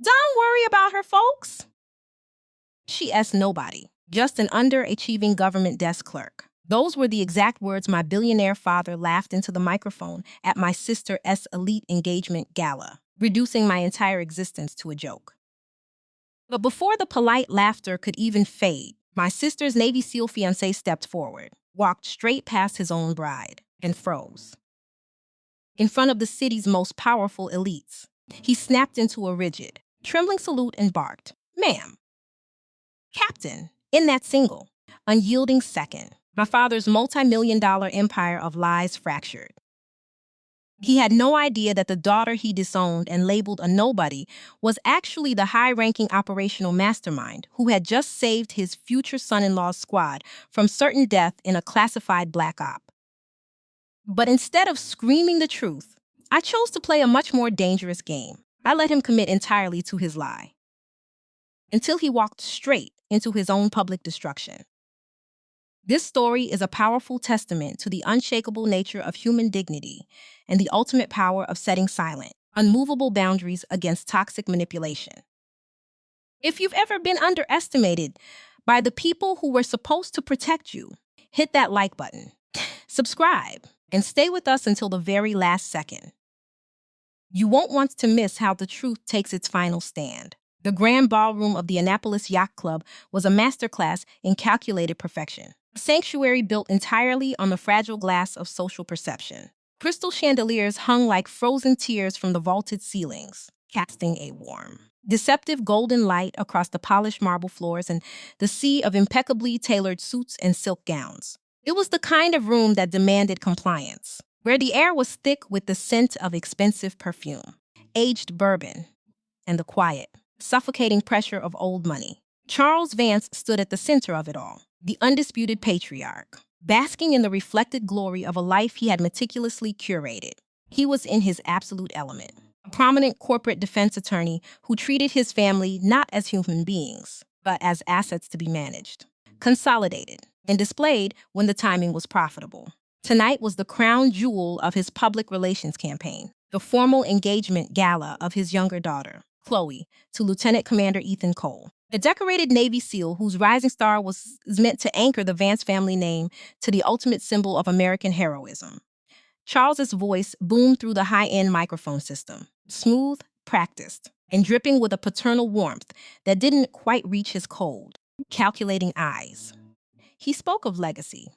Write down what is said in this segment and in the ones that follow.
Don't worry about her, folks. She asked nobody, just an underachieving government desk clerk. Those were the exact words my billionaire father laughed into the microphone at my sister's elite engagement gala, reducing my entire existence to a joke. But before the polite laughter could even fade, my sister's Navy SEAL fiancé stepped forward, walked straight past his own bride, and froze. In front of the city's most powerful elites, he snapped into a rigid, trembling salute and barked, "Ma'am, Captain," in that single, unyielding second. My father's multi-million-dollar empire of lies fractured. He had no idea that the daughter he disowned and labeled a nobody was actually the high-ranking operational mastermind who had just saved his future son-in-law's squad from certain death in a classified black op. But instead of screaming the truth, I chose to play a much more dangerous game. I let him commit entirely to his lie, until he walked straight into his own public destruction. This story is a powerful testament to the unshakable nature of human dignity and the ultimate power of setting silent, unmovable boundaries against toxic manipulation. If you've ever been underestimated by the people who were supposed to protect you, hit that like button, subscribe, and stay with us until the very last second. You won't want to miss how the truth takes its final stand. The grand ballroom of the Annapolis Yacht Club was a masterclass in calculated perfection. A sanctuary built entirely on the fragile glass of social perception. Crystal chandeliers hung like frozen tears from the vaulted ceilings, casting a warm, deceptive golden light across the polished marble floors and the sea of impeccably tailored suits and silk gowns. It was the kind of room that demanded compliance, where the air was thick with the scent of expensive perfume, aged bourbon, and the quiet, suffocating pressure of old money. Charles Vance stood at the center of it all, the undisputed patriarch, basking in the reflected glory of a life he had meticulously curated. He was in his absolute element, a prominent corporate defense attorney who treated his family not as human beings, but as assets to be managed, consolidated, and displayed when the timing was profitable. Tonight was the crown jewel of his public relations campaign, the formal engagement gala of his younger daughter, Chloe, to Lieutenant Commander Ethan Cole, a decorated Navy SEAL whose rising star was meant to anchor the Vance family name to the ultimate symbol of American heroism. Charles's voice boomed through the high-end microphone system, smooth, practiced, and dripping with a paternal warmth that didn't quite reach his cold, calculating eyes. He spoke of legacy,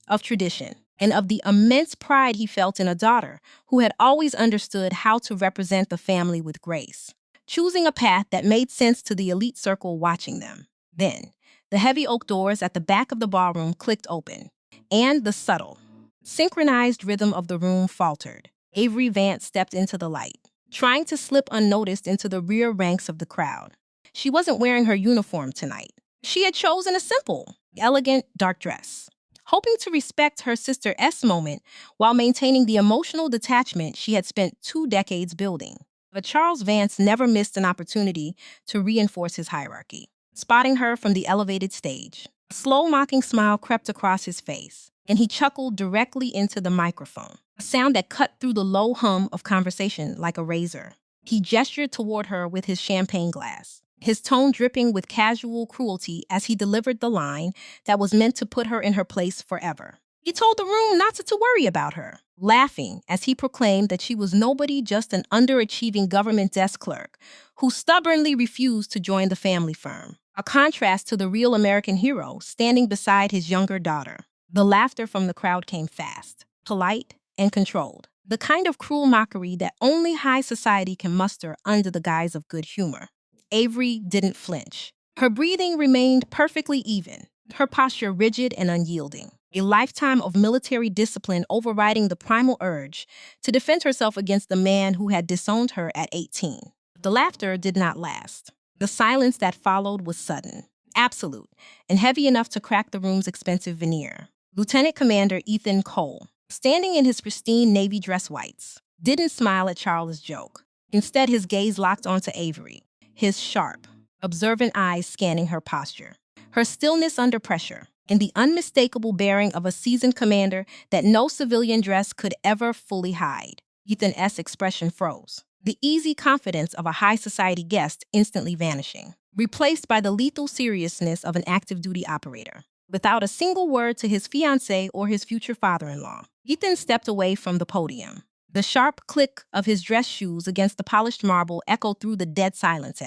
of tradition, and of the immense pride he felt in a daughter who had always understood how to represent the family with grace, choosing a path that made sense to the elite circle watching them. Then, the heavy oak doors at the back of the ballroom clicked open, and the subtle, synchronized rhythm of the room faltered. Avery Vance stepped into the light, trying to slip unnoticed into the rear ranks of the crowd. She wasn't wearing her uniform tonight. She had chosen a simple, elegant, dark dress, hoping to respect her sister's moment while maintaining the emotional detachment she had spent 2 decades building. But Charles Vance never missed an opportunity to reinforce his hierarchy. Spotting her from the elevated stage, a slow mocking smile crept across his face, and he chuckled directly into the microphone, a sound that cut through the low hum of conversation like a razor. He gestured toward her with his champagne glass, his tone dripping with casual cruelty as he delivered the line that was meant to put her in her place forever. He told the room not to worry about her, laughing as he proclaimed that she was nobody, just an underachieving government desk clerk who stubbornly refused to join the family firm, a contrast to the real American hero standing beside his younger daughter. The laughter from the crowd came fast, polite, and controlled, the kind of cruel mockery that only high society can muster under the guise of good humor. Avery didn't flinch. Her breathing remained perfectly even, her posture rigid and unyielding, a lifetime of military discipline overriding the primal urge to defend herself against the man who had disowned her at 18. The laughter did not last. The silence that followed was sudden, absolute, and heavy enough to crack the room's expensive veneer. Lieutenant Commander Ethan Cole, standing in his pristine navy dress whites, didn't smile at Charles' joke. Instead, his gaze locked onto Avery, his sharp, observant eyes scanning her posture, her stillness under pressure, and the unmistakable bearing of a seasoned commander that no civilian dress could ever fully hide. Ethan's expression froze. the easy confidence of a high society guest instantly vanishing, replaced by the lethal seriousness of an active duty operator. Without a single word to his fiancé or his future father-in-law, Ethan stepped away from the podium. The sharp click of his dress shoes against the polished marble echoed through the dead silence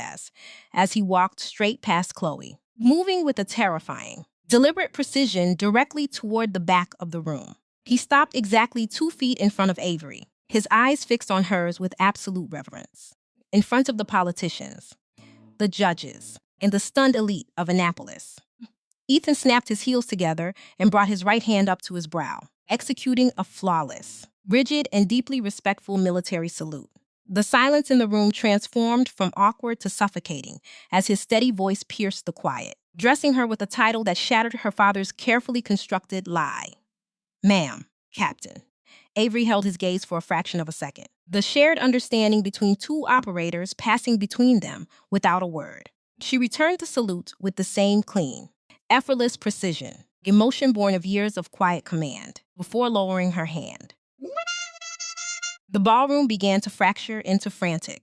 as he walked straight past Chloe, moving with a terrifying, deliberate precision directly toward the back of the room. He stopped exactly 2 feet in front of Avery, his eyes fixed on hers with absolute reverence. In front of the politicians, the judges, and the stunned elite of Annapolis. Ethan snapped his heels together and brought his right hand up to his brow, executing a flawless, rigid, and deeply respectful military salute. The silence in the room transformed from awkward to suffocating as his steady voice pierced the quiet, dressing her with a title that shattered her father's carefully constructed lie. Ma'am, Captain. Avery held his gaze for a fraction of a second, the shared understanding between two operators passing between them without a word. She returned the salute with the same clean, effortless precision, emotion born of years of quiet command, before lowering her hand. The ballroom began to fracture into frantic,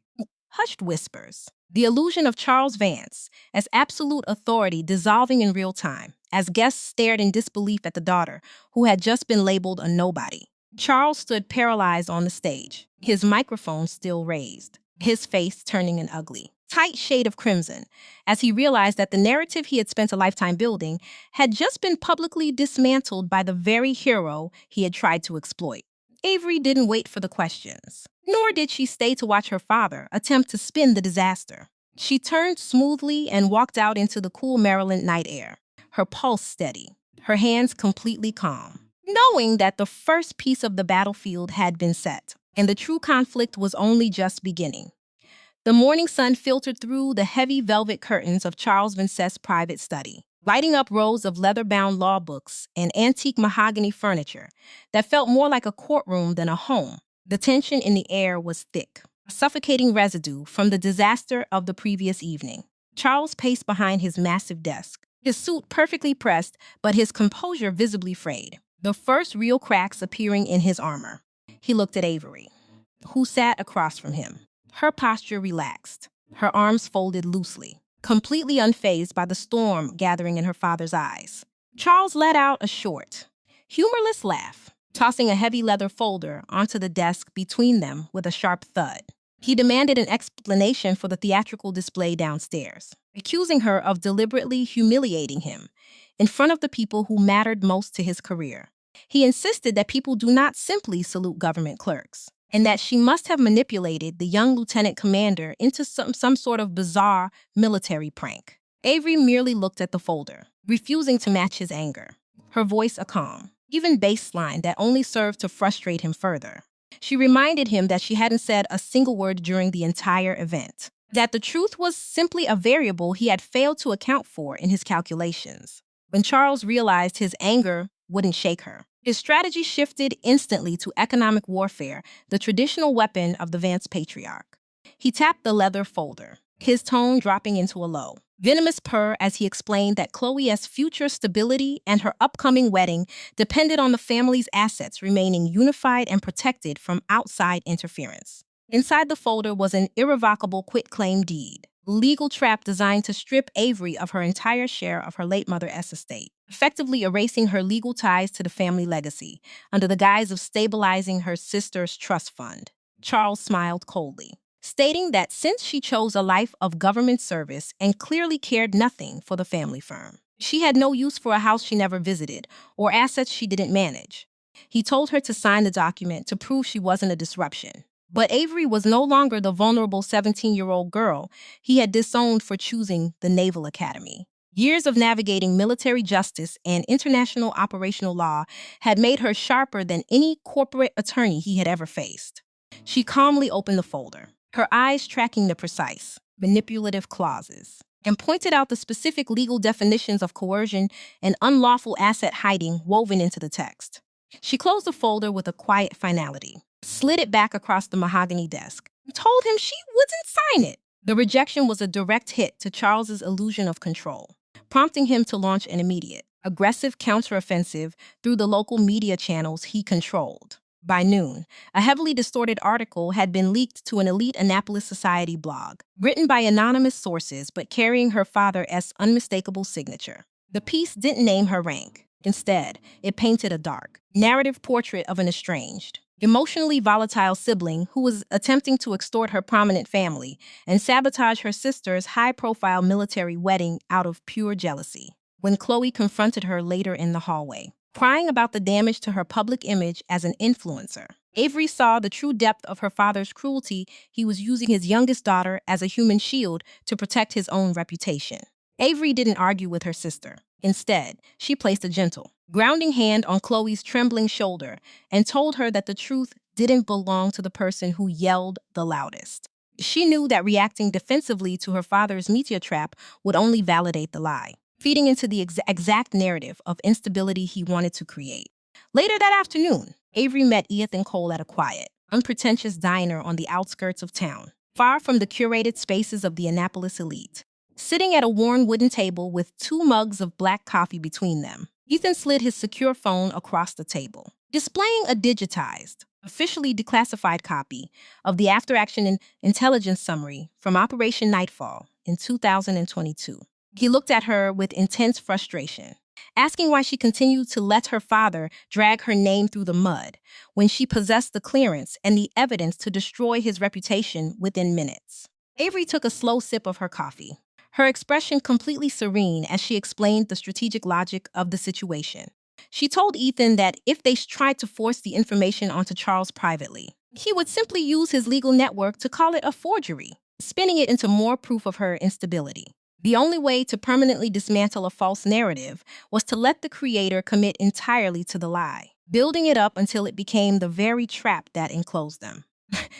hushed whispers. The illusion of Charles Vance as absolute authority dissolving in real time, as guests stared in disbelief at the daughter who had just been labeled a nobody. Charles stood paralyzed on the stage, his microphone still raised, his face turning an ugly, tight shade of crimson, as he realized that the narrative he had spent a lifetime building had just been publicly dismantled by the very hero he had tried to exploit. Avery didn't wait for the questions, nor did she stay to watch her father attempt to spin the disaster. She turned smoothly and walked out into the cool Maryland night air, her pulse steady, her hands completely calm, knowing that the first piece of the battlefield had been set, and the true conflict was only just beginning. The morning sun filtered through the heavy velvet curtains of Charles Vance's private study, lighting up rows of leather-bound law books and antique mahogany furniture that felt more like a courtroom than a home. The tension in the air was thick, a suffocating residue from the disaster of the previous evening. Charles paced behind his massive desk, his suit perfectly pressed, but his composure visibly frayed, the first real cracks appearing in his armor. He looked at Avery, who sat across from him, her posture relaxed, her arms folded loosely, completely unfazed by the storm gathering in her father's eyes. Charles let out a short, humorless laugh, tossing a heavy leather folder onto the desk between them with a sharp thud. He demanded an explanation for the theatrical display downstairs, accusing her of deliberately humiliating him in front of the people who mattered most to his career. He insisted that people do not simply salute government clerks, and that she must have manipulated the young lieutenant commander into some sort of bizarre military prank. Avery merely looked at the folder, refusing to match his anger, her voice a calm, even baseline that only served to frustrate him further. She reminded him that she hadn't said a single word during the entire event, that the truth was simply a variable he had failed to account for in his calculations. When Charles realized his anger wouldn't shake her, his strategy shifted instantly to economic warfare, the traditional weapon of the Vance patriarch. He tapped the leather folder, his tone dropping into a low, venomous purr as he explained that Chloe's future stability and her upcoming wedding depended on the family's assets remaining unified and protected from outside interference. Inside the folder was an irrevocable quitclaim deed, legal trap designed to strip Avery of her entire share of her late mother's estate, effectively erasing her legal ties to the family legacy under the guise of stabilizing her sister's trust fund. Charles smiled coldly, stating that since she chose a life of government service and clearly cared nothing for the family firm, she had no use for a house she never visited or assets she didn't manage. He told her to sign the document to prove she wasn't a disruption. But Avery was no longer the vulnerable 17-year-old girl he had disowned for choosing the Naval Academy. Years of navigating military justice and international operational law had made her sharper than any corporate attorney he had ever faced. She calmly opened the folder, her eyes tracking the precise, manipulative clauses, and pointed out the specific legal definitions of coercion and unlawful asset hiding woven into the text. She closed the folder with a quiet finality, slid it back across the mahogany desk, and told him she wouldn't sign it. The rejection was a direct hit to Charles's illusion of control, prompting him to launch an immediate, aggressive counteroffensive through the local media channels he controlled. By noon, a heavily distorted article had been leaked to an elite Annapolis society blog, written by anonymous sources but carrying her father's unmistakable signature. The piece didn't name her rank. Instead, it painted a dark, narrative portrait of an estranged, emotionally volatile sibling who was attempting to extort her prominent family and sabotage her sister's high-profile military wedding out of pure jealousy. When Chloe confronted her later in the hallway, crying about the damage to her public image as an influencer, Avery saw the true depth of her father's cruelty. He was using his youngest daughter as a human shield to protect his own reputation. Avery didn't argue with her sister. Instead, she placed a gentle, grounding hand on Chloe's trembling shoulder and told her that the truth didn't belong to the person who yelled the loudest. She knew that reacting defensively to her father's media trap would only validate the lie, feeding into the exact narrative of instability he wanted to create. Later that afternoon, Avery met Ethan Cole at a quiet, unpretentious diner on the outskirts of town, far from the curated spaces of the Annapolis elite. Sitting at a worn wooden table with 2 mugs of black coffee between them, Ethan slid his secure phone across the table, displaying a digitized, officially declassified copy of the after-action intelligence summary from Operation Nightfall in 2022. He looked at her with intense frustration, asking why she continued to let her father drag her name through the mud when she possessed the clearance and the evidence to destroy his reputation within minutes. Avery took a slow sip of her coffee, her expression completely serene as she explained the strategic logic of the situation. She told Ethan that if they tried to force the information onto Charles privately, he would simply use his legal network to call it a forgery, spinning it into more proof of her instability. The only way to permanently dismantle a false narrative was to let the creator commit entirely to the lie, building it up until it became the very trap that enclosed them.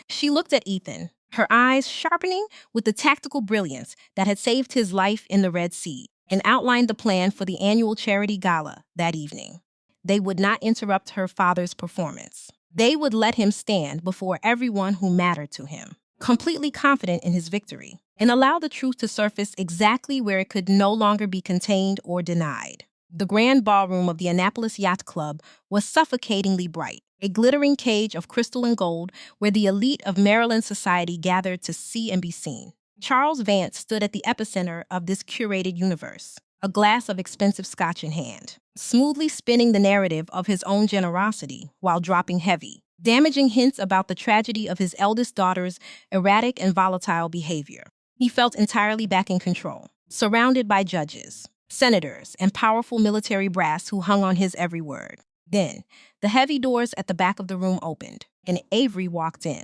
She looked at Ethan, her eyes sharpening with the tactical brilliance that had saved his life in the Red Sea, and outlined the plan for the annual charity gala that evening. They would not interrupt her father's performance. They would let him stand before everyone who mattered to him, completely confident in his victory, and allow the truth to surface exactly where it could no longer be contained or denied. The grand ballroom of the Annapolis Yacht Club was suffocatingly bright, a glittering cage of crystal and gold where the elite of Maryland society gathered to see and be seen. Charles Vance stood at the epicenter of this curated universe, a glass of expensive scotch in hand, smoothly spinning the narrative of his own generosity while dropping heavy, damaging hints about the tragedy of his eldest daughter's erratic and volatile behavior. He felt entirely back in control, surrounded by judges, senators, and powerful military brass who hung on his every word. Then, the heavy doors at the back of the room opened, and Avery walked in.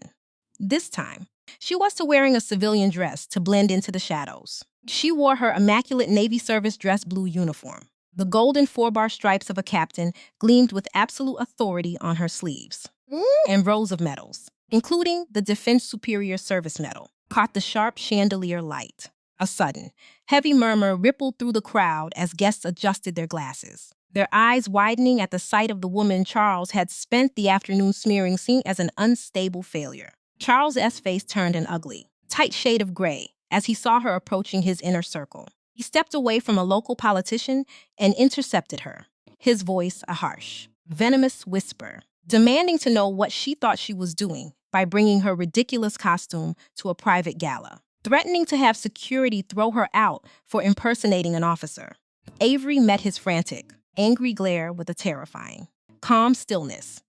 This time, she wasn't wearing a civilian dress to blend into the shadows. She wore her immaculate Navy service dress blue uniform. The golden 4-bar stripes of a captain gleamed with absolute authority on her sleeves, and rows of medals, including the Defense Superior Service Medal, caught the sharp chandelier light. A sudden, heavy murmur rippled through the crowd as guests adjusted their glasses, their eyes widening at the sight of the woman Charles had spent the afternoon smearing seen as an unstable failure. Charles' face turned an ugly, tight shade of gray as he saw her approaching his inner circle. He stepped away from a local politician and intercepted her, his voice a harsh, venomous whisper, demanding to know what she thought she was doing by bringing her ridiculous costume to a private gala, threatening to have security throw her out for impersonating an officer. Avery met his frantic, angry glare with a terrifying, calm stillness,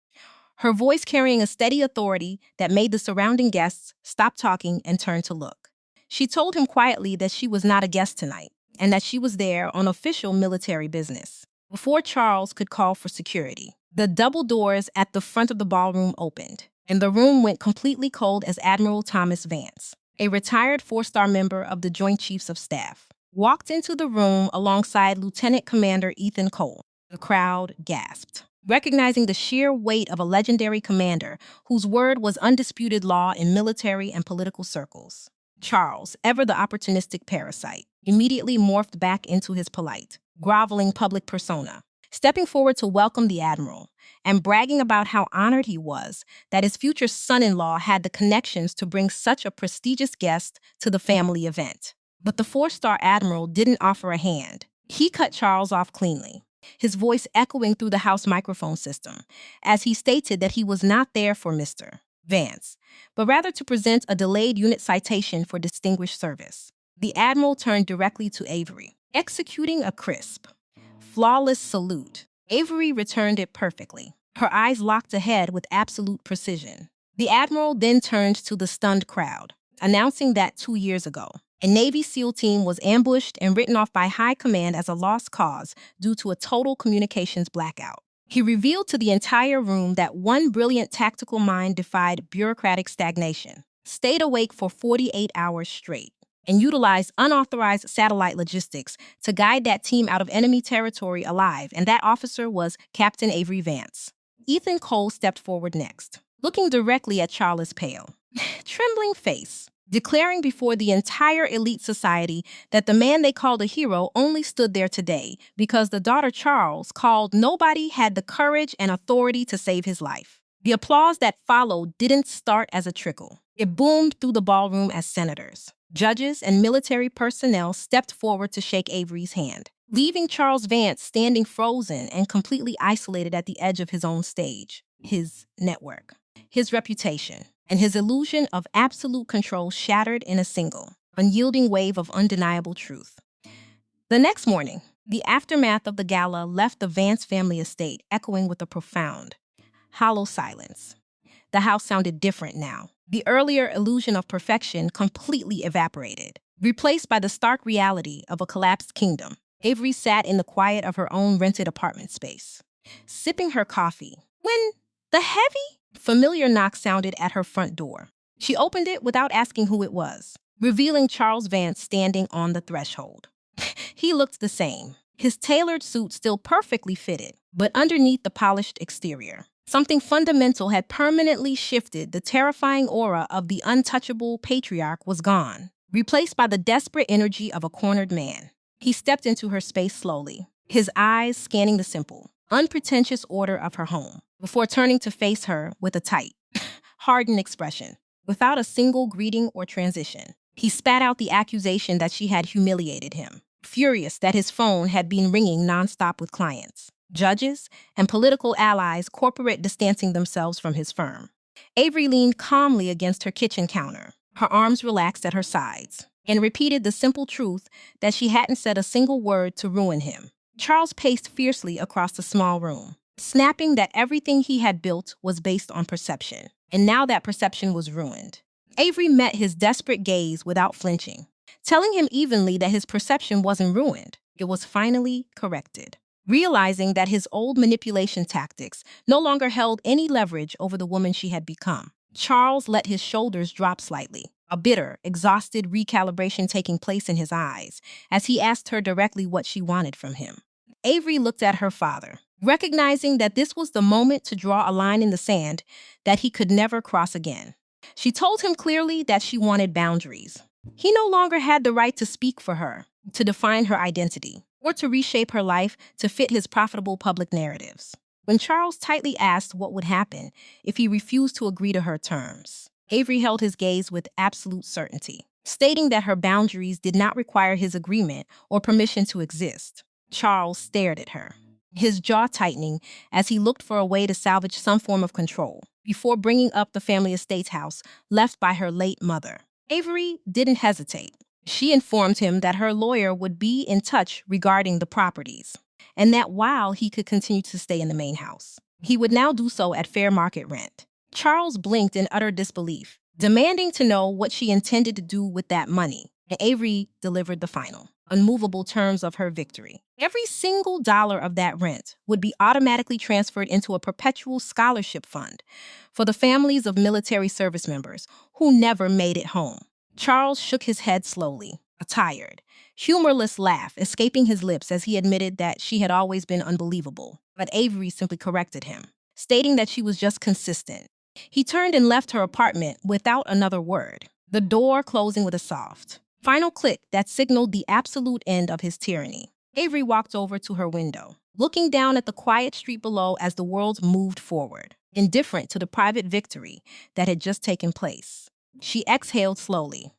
her voice carrying a steady authority that made the surrounding guests stop talking and turn to look. She told him quietly that she was not a guest tonight, and that she was there on official military business. Before Charles could call for security, the double doors at the front of the ballroom opened, and the room went completely cold as Admiral Thomas Vance, a retired 4-star member of the Joint Chiefs of Staff, walked into the room alongside Lieutenant Commander Ethan Cole. The crowd gasped, recognizing the sheer weight of a legendary commander whose word was undisputed law in military and political circles. Charles, ever the opportunistic parasite, immediately morphed back into his polite, groveling public persona, stepping forward to welcome the admiral and bragging about how honored he was that his future son-in-law had the connections to bring such a prestigious guest to the family event. But the 4-star admiral didn't offer a hand. He cut Charles off cleanly, his voice echoing through the house microphone system, as he stated that he was not there for Mr. Vance, but rather to present a delayed unit citation for distinguished service. The Admiral turned directly to Avery, executing a crisp, flawless salute. Avery returned it perfectly, her eyes locked ahead with absolute precision. The Admiral then turned to the stunned crowd, announcing that 2 years ago, a Navy SEAL team was ambushed and written off by High Command as a lost cause due to a total communications blackout. He revealed to the entire room that one brilliant tactical mind defied bureaucratic stagnation, stayed awake for 48 hours straight, and utilized unauthorized satellite logistics to guide that team out of enemy territory alive, and that officer was Captain Avery Vance. Ethan Cole stepped forward next, looking directly at Charles' pale, trembling face, declaring before the entire elite society that the man they called a hero only stood there today because the daughter Charles called nobody had the courage and authority to save his life. The applause that followed didn't start as a trickle. It boomed through the ballroom as senators, judges, and military personnel stepped forward to shake Avery's hand, leaving Charles Vance standing frozen and completely isolated at the edge of his own stage, his network, his reputation, and his illusion of absolute control shattered in a single, unyielding wave of undeniable truth. The next morning, the aftermath of the gala left the Vance family estate echoing with a profound, hollow silence. The house sounded different now. The earlier illusion of perfection completely evaporated, replaced by the stark reality of a collapsed kingdom. Avery sat in the quiet of her own rented apartment space, sipping her coffee, when the heavy, familiar knock sounded at her front door. She opened it without asking who it was, revealing Charles Vance standing on the threshold. He looked the same, his tailored suit still perfectly fitted, but underneath the polished exterior, something fundamental had permanently shifted. The terrifying aura of the untouchable patriarch was gone, replaced by the desperate energy of a cornered man. He stepped into her space slowly, his eyes scanning the simple, unpretentious order of her home, before turning to face her with a tight, hardened expression. Without a single greeting or transition, he spat out the accusation that she had humiliated him, furious that his phone had been ringing nonstop with clients, judges, and political allies corporate distancing themselves from his firm. Avery leaned calmly against her kitchen counter, her arms relaxed at her sides, and repeated the simple truth that she hadn't said a single word to ruin him. Charles paced fiercely across the small room, snapping that everything he had built was based on perception, and now that perception was ruined. Avery met his desperate gaze without flinching, telling him evenly that his perception wasn't ruined, it was finally corrected. Realizing that his old manipulation tactics no longer held any leverage over the woman she had become, Charles let his shoulders drop slightly, a bitter, exhausted recalibration taking place in his eyes as he asked her directly what she wanted from him. Avery looked at her father, recognizing that this was the moment to draw a line in the sand that he could never cross again. She told him clearly that she wanted boundaries. He no longer had the right to speak for her, to define her identity, or to reshape her life to fit his profitable public narratives. When Charles tightly asked what would happen if he refused to agree to her terms, Avery held his gaze with absolute certainty, stating that her boundaries did not require his agreement or permission to exist. Charles stared at her, his jaw tightening as he looked for a way to salvage some form of control before bringing up the family estate's house left by her late mother. Avery didn't hesitate. She informed him that her lawyer would be in touch regarding the properties, and that while he could continue to stay in the main house, he would now do so at fair market rent. Charles blinked in utter disbelief, demanding to know what she intended to do with that money, and Avery delivered the final, unmovable terms of her victory. Every single dollar of that rent would be automatically transferred into a perpetual scholarship fund for the families of military service members who never made it home. Charles shook his head slowly, a tired, humorless laugh escaping his lips as he admitted that she had always been unbelievable. But Avery simply corrected him, stating that she was just consistent. He turned and left her apartment without another word, the door closing with a soft, final click that signaled the absolute end of his tyranny. Avery walked over to her window, looking down at the quiet street below as the world moved forward, indifferent to the private victory that had just taken place. She exhaled slowly,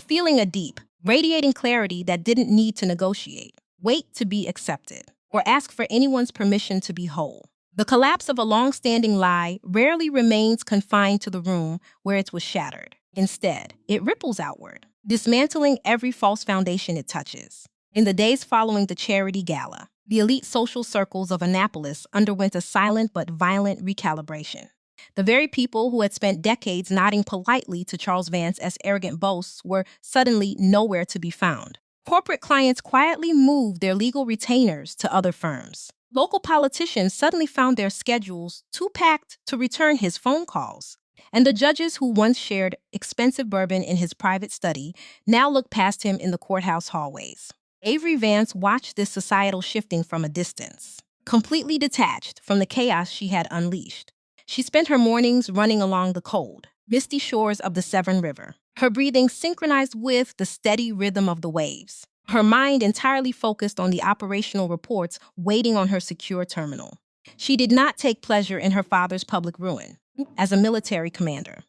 feeling a deep, radiating clarity that didn't need to negotiate, wait to be accepted, or ask for anyone's permission to be whole. The collapse of a long-standing lie rarely remains confined to the room where it was shattered. Instead, it ripples outward, dismantling every false foundation it touches. In the days following the charity gala, the elite social circles of Annapolis underwent a silent but violent recalibration. The very people who had spent decades nodding politely to Charles Vance's arrogant boasts were suddenly nowhere to be found. Corporate clients quietly moved their legal retainers to other firms. Local politicians suddenly found their schedules too packed to return his phone calls. And the judges who once shared expensive bourbon in his private study now looked past him in the courthouse hallways. Avery Vance watched this societal shifting from a distance, completely detached from the chaos she had unleashed. She spent her mornings running along the cold, misty shores of the Severn River, her breathing synchronized with the steady rhythm of the waves, her mind entirely focused on the operational reports waiting on her secure terminal. She did not take pleasure in her father's public ruin. As a military commander,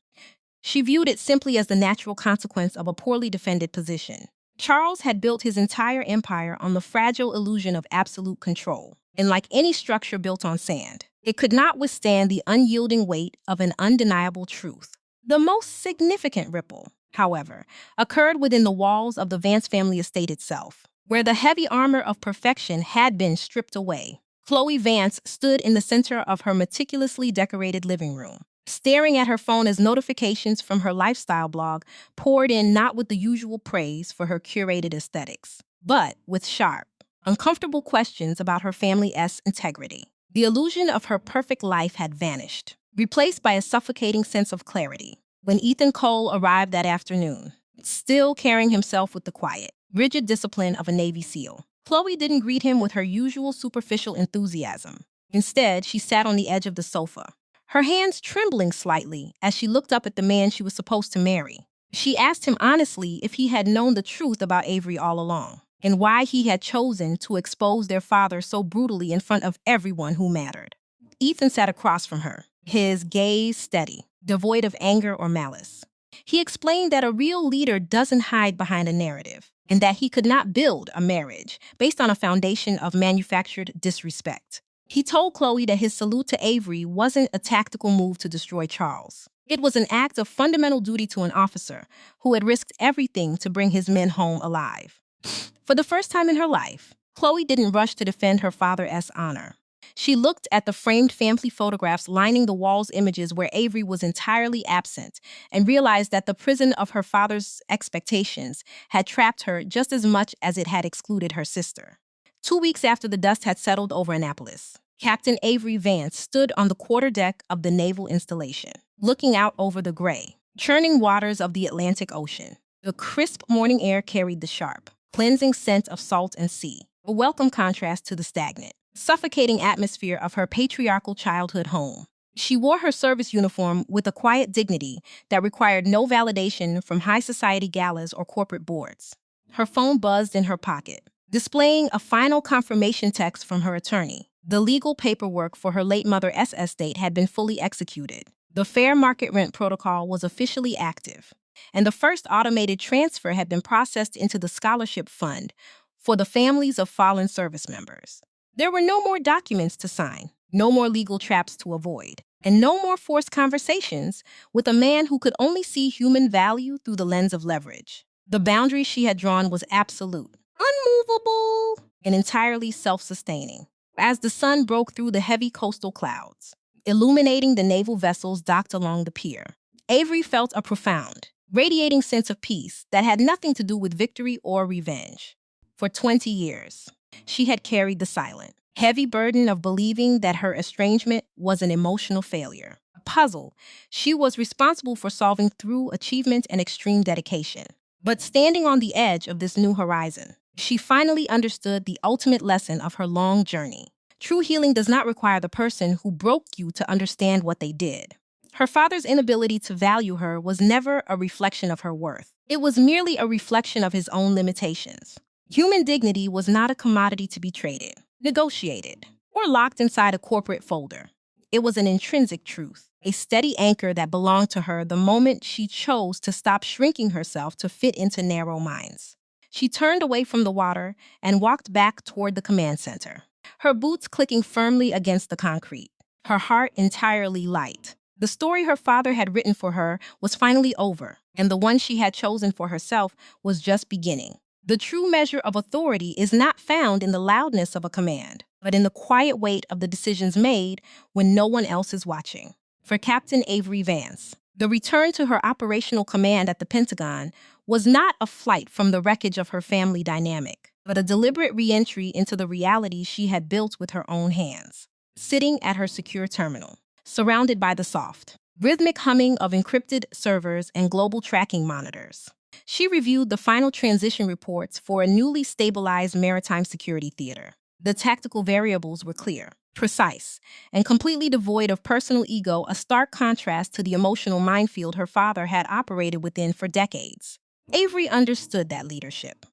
she viewed it simply as the natural consequence of a poorly defended position. Charles had built his entire empire on the fragile illusion of absolute control, and like any structure built on sand, it could not withstand the unyielding weight of an undeniable truth. The most significant ripple, however, occurred within the walls of the Vance family estate itself, where the heavy armor of perfection had been stripped away. Chloe Vance stood in the center of her meticulously decorated living room, staring at her phone as notifications from her lifestyle blog poured in, not with the usual praise for her curated aesthetics, but with sharp, uncomfortable questions about her family's integrity. The illusion of her perfect life had vanished, replaced by a suffocating sense of clarity. When Ethan Cole arrived that afternoon, still carrying himself with the quiet, rigid discipline of a Navy SEAL, Chloe didn't greet him with her usual superficial enthusiasm. Instead, she sat on the edge of the sofa, her hands trembling slightly as she looked up at the man she was supposed to marry. She asked him honestly if he had known the truth about Avery all along, and why he had chosen to expose their father so brutally in front of everyone who mattered. Ethan sat across from her, his gaze steady, devoid of anger or malice. He explained that a real leader doesn't hide behind a narrative, and that he could not build a marriage based on a foundation of manufactured disrespect. He told Chloe that his salute to Avery wasn't a tactical move to destroy Charles. It was an act of fundamental duty to an officer who had risked everything to bring his men home alive. For the first time in her life, Chloe didn't rush to defend her father's honor. She looked at the framed family photographs lining the wall's images where Avery was entirely absent and realized that the prison of her father's expectations had trapped her just as much as it had excluded her sister. 2 weeks after the dust had settled over Annapolis, Captain Avery Vance stood on the quarterdeck of the naval installation, looking out over the gray, churning waters of the Atlantic Ocean. The crisp morning air carried the sharp, cleansing scent of salt and sea, a welcome contrast to the stagnant, suffocating atmosphere of her patriarchal childhood home. She wore her service uniform with a quiet dignity that required no validation from high society galas or corporate boards. Her phone buzzed in her pocket, displaying a final confirmation text from her attorney. The legal paperwork for her late mother's estate had been fully executed. The fair market rent protocol was officially active, and the first automated transfer had been processed into the scholarship fund for the families of fallen service members. There were no more documents to sign, no more legal traps to avoid, and no more forced conversations with a man who could only see human value through the lens of leverage. The boundary she had drawn was absolute, unmovable, and entirely self-sustaining. As the sun broke through the heavy coastal clouds, illuminating the naval vessels docked along the pier, Avery felt a profound, radiating sense of peace that had nothing to do with victory or revenge. For 20 years, she had carried the silent, heavy burden of believing that her estrangement was an emotional failure, a puzzle she was responsible for solving through achievement and extreme dedication. But standing on the edge of this new horizon, she finally understood the ultimate lesson of her long journey. True healing does not require the person who broke you to understand what they did. Her father's inability to value her was never a reflection of her worth. It was merely a reflection of his own limitations. Human dignity was not a commodity to be traded, negotiated, or locked inside a corporate folder. It was an intrinsic truth, a steady anchor that belonged to her the moment she chose to stop shrinking herself to fit into narrow minds. She turned away from the water and walked back toward the command center, her boots clicking firmly against the concrete, her heart entirely light. The story her father had written for her was finally over, and the one she had chosen for herself was just beginning. The true measure of authority is not found in the loudness of a command, but in the quiet weight of the decisions made when no one else is watching. For Captain Avery Vance, the return to her operational command at the Pentagon was not a flight from the wreckage of her family dynamic, but a deliberate re-entry into the reality she had built with her own hands. Sitting at her secure terminal, surrounded by the soft, rhythmic humming of encrypted servers and global tracking monitors, she reviewed the final transition reports for a newly stabilized maritime security theater. The tactical variables were clear, precise, and completely devoid of personal ego, a stark contrast to the emotional minefield her father had operated within for decades. Avery understood that leadership,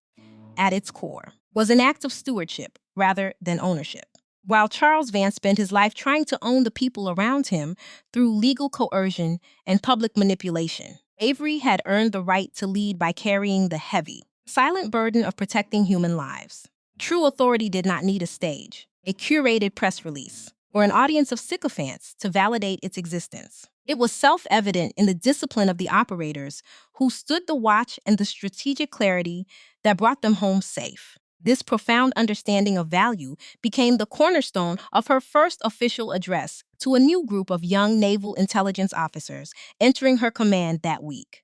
at its core, was an act of stewardship rather than ownership. While Charles Vance spent his life trying to own the people around him through legal coercion and public manipulation, Avery had earned the right to lead by carrying the heavy, silent burden of protecting human lives. True authority did not need a stage, a curated press release, or an audience of sycophants to validate its existence. It was self-evident in the discipline of the operators who stood the watch and the strategic clarity that brought them home safe. This profound understanding of value became the cornerstone of her first official address to a new group of young naval intelligence officers entering her command that week.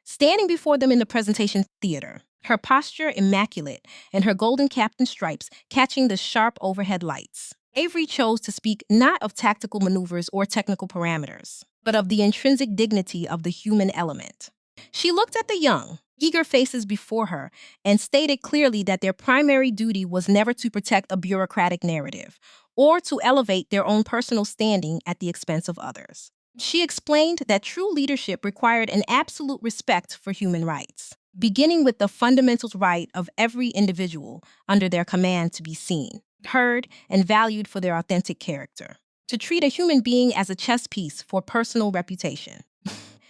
Standing before them in the presentation theater, her posture immaculate and her golden captain stripes catching the sharp overhead lights, Avery chose to speak not of tactical maneuvers or technical parameters, but of the intrinsic dignity of the human element. She looked at the young, eager faces before her and stated clearly that their primary duty was never to protect a bureaucratic narrative or to elevate their own personal standing at the expense of others. She explained that true leadership required an absolute respect for human rights, beginning with the fundamental right of every individual under their command to be seen, heard, and valued for their authentic character. To treat a human being as a chess piece for personal reputation,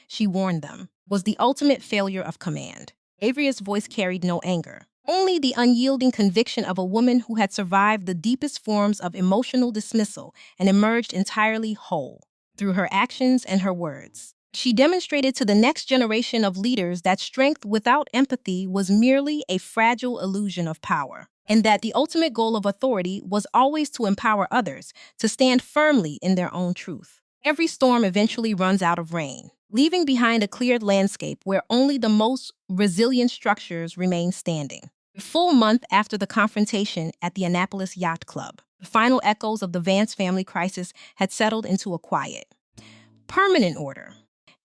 she warned them, was the ultimate failure of command. Avery's voice carried no anger, only the unyielding conviction of a woman who had survived the deepest forms of emotional dismissal and emerged entirely whole. Through her actions and her words, she demonstrated to the next generation of leaders that strength without empathy was merely a fragile illusion of power, and that the ultimate goal of authority was always to empower others to stand firmly in their own truth. Every storm eventually runs out of rain, leaving behind a cleared landscape where only the most resilient structures remain standing. A full month after the confrontation at the Annapolis Yacht Club, the final echoes of the Vance family crisis had settled into a quiet, permanent order.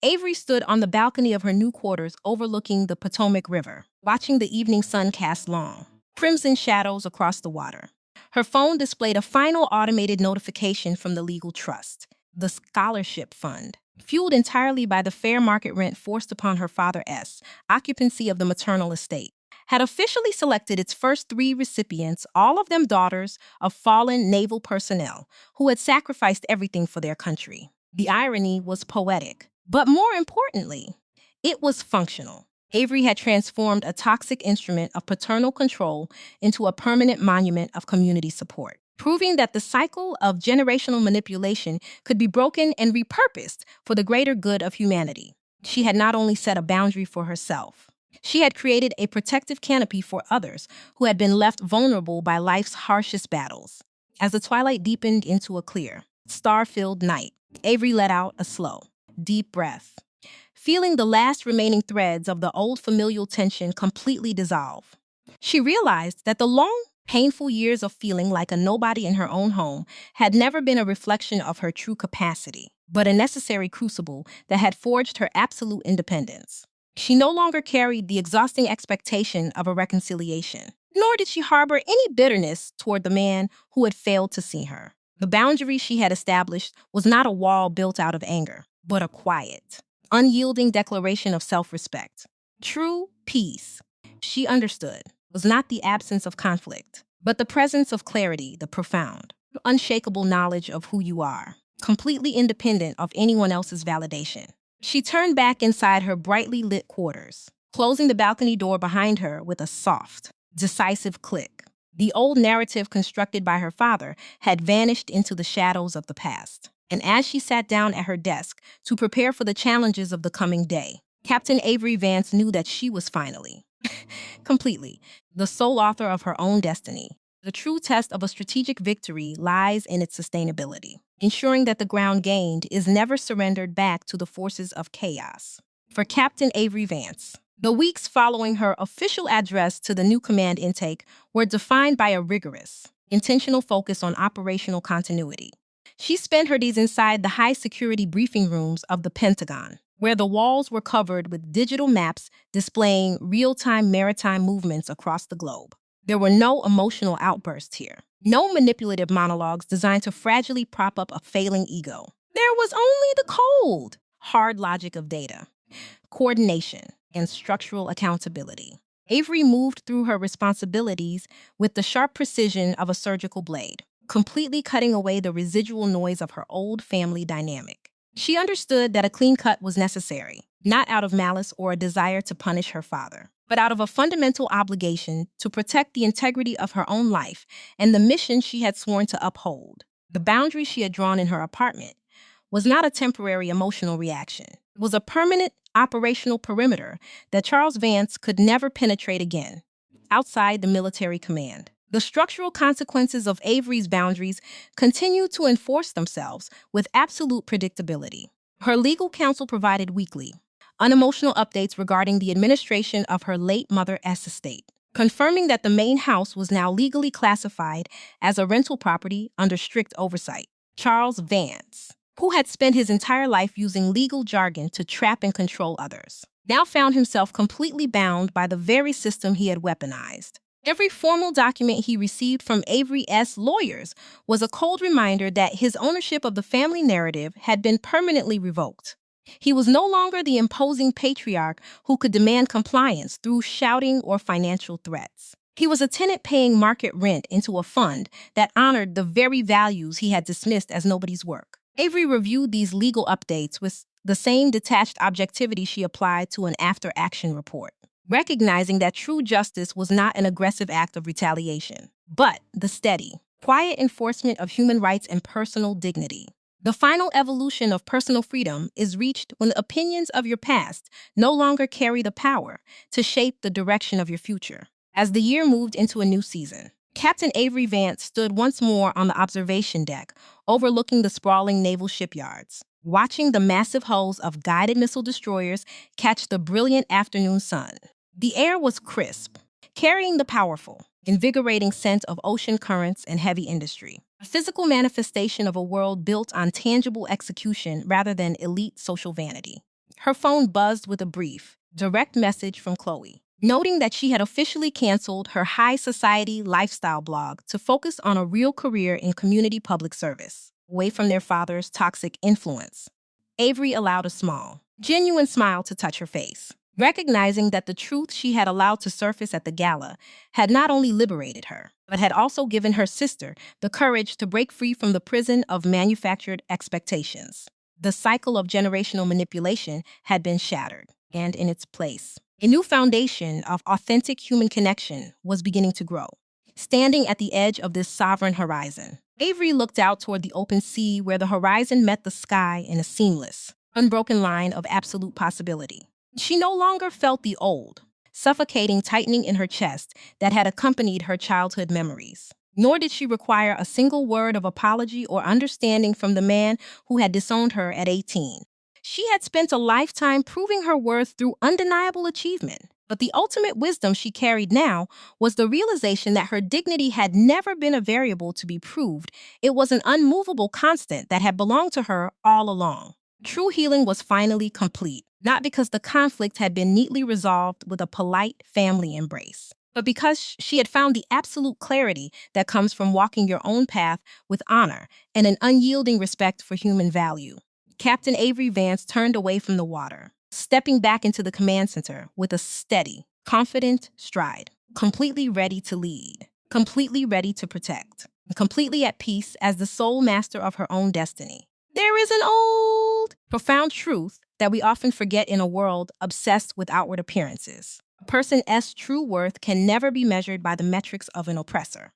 Avery stood on the balcony of her new quarters overlooking the Potomac River, watching the evening sun cast long, crimson shadows across the water. Her phone displayed a final automated notification from the legal trust, the scholarship fund, fueled entirely by the fair market rent forced upon her father's occupancy of the maternal estate, had officially selected its first 3 recipients, all of them daughters of fallen naval personnel who had sacrificed everything for their country. The irony was poetic, but more importantly, it was functional. Avery had transformed a toxic instrument of paternal control into a permanent monument of community support, proving that the cycle of generational manipulation could be broken and repurposed for the greater good of humanity. She had not only set a boundary for herself, she had created a protective canopy for others who had been left vulnerable by life's harshest battles. As the twilight deepened into a clear, star-filled night, Avery let out a slow, deep breath, feeling the last remaining threads of the old familial tension completely dissolve. She realized that the long, painful years of feeling like a nobody in her own home had never been a reflection of her true capacity, but a necessary crucible that had forged her absolute independence. She no longer carried the exhausting expectation of a reconciliation, nor did she harbor any bitterness toward the man who had failed to see her. The boundary she had established was not a wall built out of anger, but a quiet, unyielding declaration of self-respect. True peace, she understood, was not the absence of conflict, but the presence of clarity, the profound, unshakable knowledge of who you are, completely independent of anyone else's validation. She turned back inside her brightly lit quarters, closing the balcony door behind her with a soft, decisive click. The old narrative constructed by her father had vanished into the shadows of the past. And as she sat down at her desk to prepare for the challenges of the coming day, Captain Avery Vance knew that she was finally, completely, the sole author of her own destiny. The true test of a strategic victory lies in its sustainability, ensuring that the ground gained is never surrendered back to the forces of chaos. For Captain Avery Vance, the weeks following her official address to the new command intake were defined by a rigorous, intentional focus on operational continuity. She spent her days inside the high-security briefing rooms of the Pentagon, where the walls were covered with digital maps displaying real-time maritime movements across the globe. There were no emotional outbursts here, no manipulative monologues designed to fragilely prop up a failing ego. There was only the cold, hard logic of data, coordination, and structural accountability. Avery moved through her responsibilities with the sharp precision of a surgical blade, completely cutting away the residual noise of her old family dynamic. She understood that a clean cut was necessary, not out of malice or a desire to punish her father, but out of a fundamental obligation to protect the integrity of her own life and the mission she had sworn to uphold. The boundary she had drawn in her apartment was not a temporary emotional reaction. It was a permanent operational perimeter that Charles Vance could never penetrate again, outside the military command. The structural consequences of Avery's boundaries continued to enforce themselves with absolute predictability. Her legal counsel provided weekly, unemotional updates regarding the administration of her late mother's estate, confirming that the main house was now legally classified as a rental property under strict oversight. Charles Vance, who had spent his entire life using legal jargon to trap and control others, now found himself completely bound by the very system he had weaponized. Every formal document he received from Avery's lawyers was a cold reminder that his ownership of the family narrative had been permanently revoked. He was no longer the imposing patriarch who could demand compliance through shouting or financial threats. He was a tenant paying market rent into a fund that honored the very values he had dismissed as nobody's work. Avery reviewed these legal updates with the same detached objectivity she applied to an after-action report, recognizing that true justice was not an aggressive act of retaliation, but the steady, quiet enforcement of human rights and personal dignity. The final evolution of personal freedom is reached when the opinions of your past no longer carry the power to shape the direction of your future. As the year moved into a new season, Captain Avery Vance stood once more on the observation deck, overlooking the sprawling naval shipyards, watching the massive hulls of guided missile destroyers catch the brilliant afternoon sun. The air was crisp, carrying the powerful, invigorating scent of ocean currents and heavy industry, a physical manifestation of a world built on tangible execution rather than elite social vanity. Her phone buzzed with a brief, direct message from Chloe, noting that she had officially canceled her high society lifestyle blog to focus on a real career in community public service, away from their father's toxic influence. Avery allowed a small, genuine smile to touch her face, recognizing that the truth she had allowed to surface at the gala had not only liberated her, but had also given her sister the courage to break free from the prison of manufactured expectations. The cycle of generational manipulation had been shattered, and in its place, a new foundation of authentic human connection was beginning to grow. Standing at the edge of this sovereign horizon, Avery looked out toward the open sea where the horizon met the sky in a seamless, unbroken line of absolute possibility. She no longer felt the old, suffocating tightening in her chest that had accompanied her childhood memories. Nor did she require a single word of apology or understanding from the man who had disowned her at 18. She had spent a lifetime proving her worth through undeniable achievement. But the ultimate wisdom she carried now was the realization that her dignity had never been a variable to be proved. It was an unmovable constant that had belonged to her all along. True healing was finally complete, not because the conflict had been neatly resolved with a polite family embrace, but because she had found the absolute clarity that comes from walking your own path with honor and an unyielding respect for human value. Captain Avery Vance turned away from the water, stepping back into the command center with a steady, confident stride, completely ready to lead, completely ready to protect, and completely at peace as the sole master of her own destiny. There is an old, profound truth that we often forget in a world obsessed with outward appearances. A person's true worth can never be measured by the metrics of an oppressor.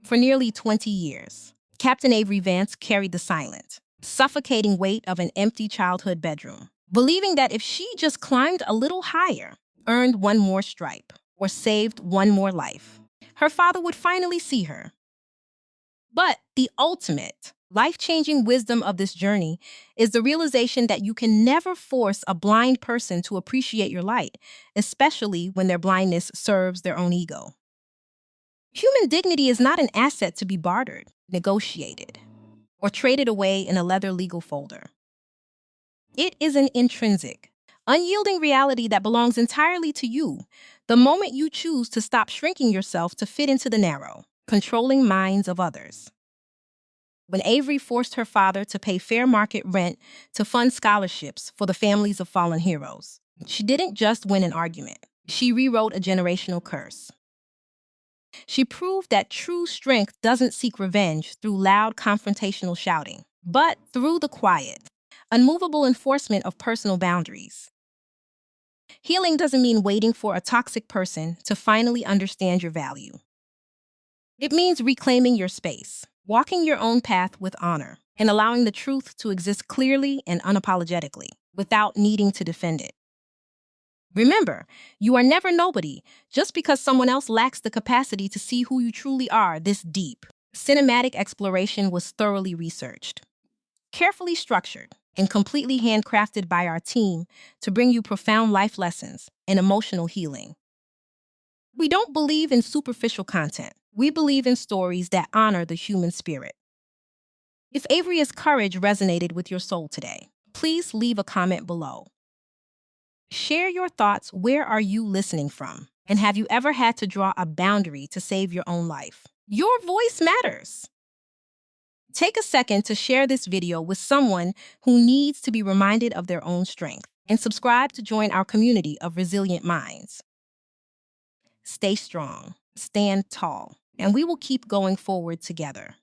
For nearly 20 years, Captain Avery Vance carried the silent, suffocating weight of an empty childhood bedroom, believing that if she just climbed a little higher, earned one more stripe, or saved one more life, her father would finally see her. But the ultimate, life-changing wisdom of this journey is the realization that you can never force a blind person to appreciate your light, especially when their blindness serves their own ego. Human dignity is not an asset to be bartered, negotiated, or traded away in a leather legal folder. It is an intrinsic, unyielding reality that belongs entirely to you the moment you choose to stop shrinking yourself to fit into the narrow, controlling minds of others. When Avery forced her father to pay fair market rent to fund scholarships for the families of fallen heroes, she didn't just win an argument. She rewrote a generational curse. She proved that true strength doesn't seek revenge through loud confrontational shouting, but through the quiet, unmovable enforcement of personal boundaries. Healing doesn't mean waiting for a toxic person to finally understand your value. It means reclaiming your space, walking your own path with honor, and allowing the truth to exist clearly and unapologetically without needing to defend it. Remember, you are never nobody just because someone else lacks the capacity to see who you truly are this deep. Cinematic exploration was thoroughly researched, carefully structured, and completely handcrafted by our team to bring you profound life lessons and emotional healing. We don't believe in superficial content. We believe in stories that honor the human spirit. If Avery's courage resonated with your soul today, please leave a comment below. Share your thoughts. Where are you listening from? And have you ever had to draw a boundary to save your own life? Your voice matters. Take a second to share this video with someone who needs to be reminded of their own strength, and subscribe to join our community of resilient minds. Stay strong, stand tall, and we will keep going forward together.